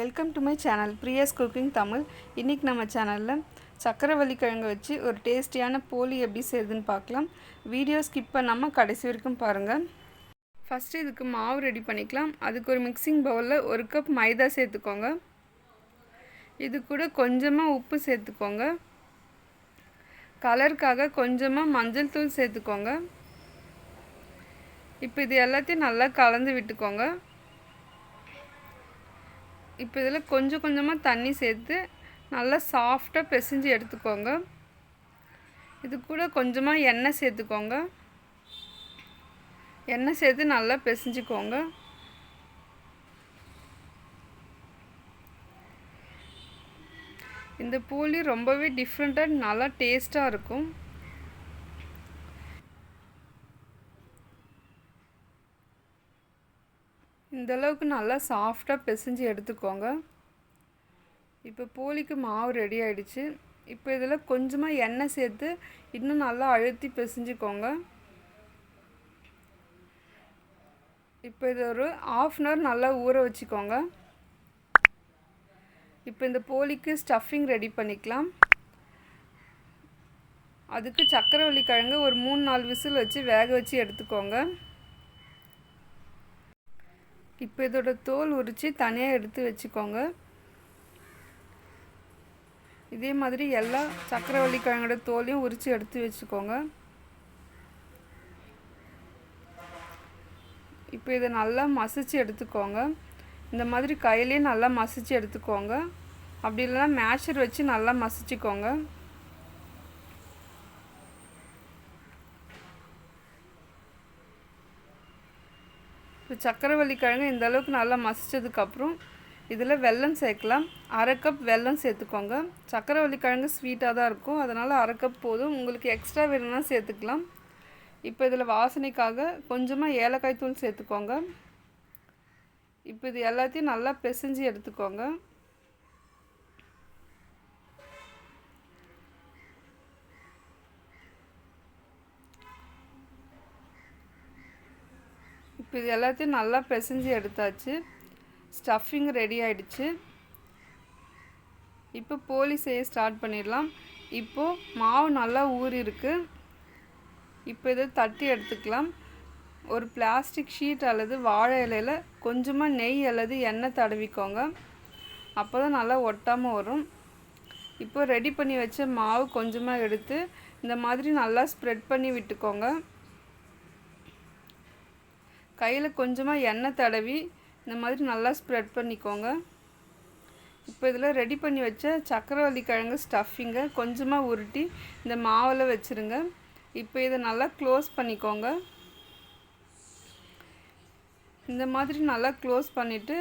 Welcome to my channel Priya's cooking Tamil. இன்றைக்கி நம்ம சேனலில் சக்கரவள்ளி கிழங்கு வச்சு ஒரு டேஸ்டியான போலி எப்படி செய்யுதுன்னு பார்க்கலாம். வீடியோ ஸ்கிப் பண்ணாமல் கடைசி வரைக்கும் பாருங்கள். ஃபஸ்ட்டு இதுக்கு மாவு ரெடி பண்ணிக்கலாம். அதுக்கு ஒரு மிக்சிங் பவுலில் 1 கப் மைதா சேர்த்துக்கோங்க. இது கூட கொஞ்சமாக உப்பு சேர்த்துக்கோங்க. கலருக்காக கொஞ்சமாக மஞ்சள் தூள் சேர்த்துக்கோங்க. இப்போ இது எல்லாத்தையும் நல்லா கலந்து விட்டுக்கோங்க. இப்போ இதில் கொஞ்சம் கொஞ்சமாக தண்ணி சேர்த்து நல்லா சாஃப்டாக பிசைஞ்சு எடுத்துக்கோங்க. இது கூட கொஞ்சமாக எண்ணெய் சேர்த்துக்கோங்க. எண்ணெய் சேர்த்து நல்லா பிசைஞ்சுக்கோங்க. இந்த போலி ரொம்பவே டிஃப்ரெண்ட்டாக நல்லா டேஸ்ட்டாக இருக்கும். இந்தளவுக்கு நல்லா சாஃப்டாக பிசைஞ்சு எடுத்துக்கோங்க. இப்போ போலிக்கு மாவு ரெடி ஆகிடுச்சு. இப்போ இதில் கொஞ்சமாக எண்ணெய் சேர்த்து இன்னும் நல்லா அழுத்தி பிசைஞ்சுக்கோங்க. இப்போ இது ஒரு 1/2 அன் ஹவர் நல்லா ஊற வச்சுக்கோங்க. இப்போ இந்த போலிக்கு ஸ்டஃபிங் ரெடி பண்ணிக்கலாம். அதுக்கு சக்கரவள்ளி கிழங்கு ஒரு 3-4 விசில் வச்சு வேக வச்சு எடுத்துக்கோங்க. இப்போ இதோட தோல் உரித்து தனியாக எடுத்து வச்சுக்கோங்க. இதே மாதிரி எல்லா சக்கரவள்ளி கிழங்கோட தோலையும் உரித்து எடுத்து வச்சுக்கோங்க. இப்போ இதை நல்லா மசிச்சு எடுத்துக்கோங்க. இந்த மாதிரி கையிலே நல்லா மசிச்சு எடுத்துக்கோங்க. அப்படி இல்லைன்னா மேஷர் வச்சு நல்லா மசிச்சுக்கோங்க. இப்போ சக்கரவள்ளி கிழங்கு இந்த அளவுக்கு நல்லா மசிச்சதுக்கப்புறம் இதில் வெல்லம் சேர்க்கலாம். 1/2 கப் வெல்லம் சேர்த்துக்கோங்க. சக்கரவள்ளி கிழங்கு ஸ்வீட்டாக தான் இருக்கும், அதனால் 1/2 கப் போதும். உங்களுக்கு எக்ஸ்ட்ரா வேணும்னா சேர்த்துக்கலாம். இப்போ இதில் வாசனைக்காக கொஞ்சமாக ஏலக்காய் தூள் சேர்த்துக்கோங்க. இப்போ இது எல்லாத்தையும் நல்லா பிசைஞ்சு எடுத்துக்கோங்க. இப்போ இது எல்லாத்தையும் நல்லா பிசைஞ்சு எடுத்தாச்சு. ஸ்டஃபிங் ரெடி ஆகிடுச்சு. இப்போ போலி செய்ய ஸ்டார்ட் பண்ணிடலாம். இப்போது மாவு நல்லா ஊறி இருக்குது. இப்போ இதை தட்டி எடுத்துக்கலாம். ஒரு பிளாஸ்டிக் ஷீட் அல்லது வாழை இலையில் கொஞ்சமாக நெய் அல்லது எண்ணெய் தடவிக்கோங்க. அப்போ தான் நல்லா ஒட்டாமல் வரும். இப்போ ரெடி பண்ணி வச்ச மாவு கொஞ்சமாக எடுத்து இந்த மாதிரி நல்லா ஸ்ப்ரெட் பண்ணி விட்டுக்கோங்க. கையில் கொஞ்சமாக எண்ணெய் தடவி இந்த மாதிரி நல்லா ஸ்ப்ரெட் பண்ணிக்கோங்க. இப்போ இதில் ரெடி பண்ணி வச்ச சக்கரவள்ளி கிழங்கு ஸ்டஃபிங்கை கொஞ்சமாக உருட்டி இந்த மாவில் வச்சுருங்க. இப்போ இதை நல்லா க்ளோஸ் பண்ணிக்கோங்க. இந்த மாதிரி நல்லா க்ளோஸ் பண்ணிவிட்டு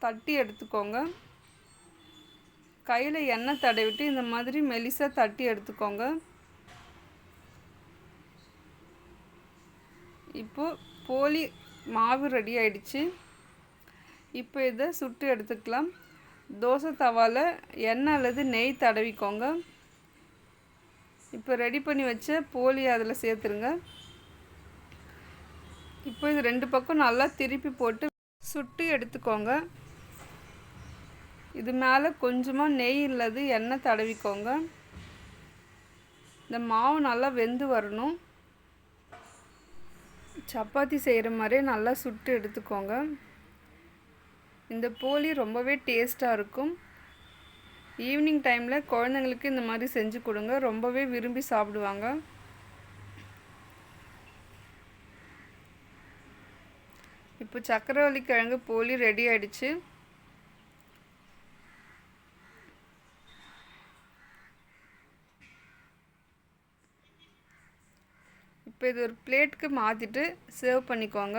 தட்டி எடுத்துக்கோங்க. கையில் எண்ணெய் தடவிட்டு இந்த மாதிரி மெலிசாக தட்டி எடுத்துக்கோங்க. இப்போது போலி மாவு ரெடி ஆகிடுச்சு. இப்போ இதை சுட்டு எடுத்துக்கலாம். தோசை தவாவில் எண்ணெய் அல்லது நெய் தடவிக்கோங்க. இப்போ ரெடி பண்ணி வச்ச போலி அதில் சேர்த்துருங்க. இப்போ இது 2 பக்கம் நல்லா திருப்பி போட்டு சுட்டு எடுத்துக்கோங்க. இது மேலே கொஞ்சமாக நெய் அல்லது எண்ணெய் தடவிக்கோங்க. இந்த மாவு நல்லா வெந்து வரணும். சப்பாத்தி செய்கிற மாதிரியே நல்லா சுட்டு எடுத்துக்கோங்க. இந்த போலி ரொம்பவே டேஸ்ட்டாக இருக்கும். ஈவினிங் டைமில் குழந்தைங்களுக்கு இந்த மாதிரி செஞ்சு கொடுங்க, ரொம்பவே விரும்பி சாப்பிடுவாங்க. இப்போ சக்கரவள்ளி கிழங்கு போலி ரெடி ஆகிடுச்சு. இப்போ இது ஒரு பிளேட்டுக்கு மாற்றிட்டு சர்வ் பண்ணிக்கோங்க.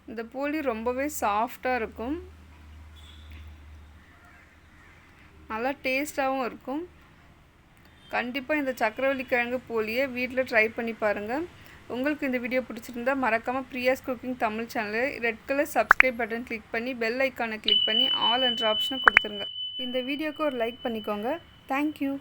இந்த போலி ரொம்பவே சாஃப்டாக இருக்கும், நல்லா டேஸ்ட்டாகவும் இருக்கும். கண்டிப்பாக இந்த சக்கரவள்ளி கிழங்கு போலியை வீட்டில் ட்ரை பண்ணி பாருங்கள். உங்களுக்கு இந்த வீடியோ பிடிச்சிருந்தா மறக்காமல் பிரியாஸ் குக்கிங் தமிழ் சேனலை red colour subscribe button click பண்ணி பெல் ஐக்கானை கிளிக் பண்ணி ஆல் என்ற ஆப்ஷனை கொடுத்துருங்க. இந்த வீடியோக்கு ஒரு லைக் பண்ணிக்கோங்க. தேங்க்யூ.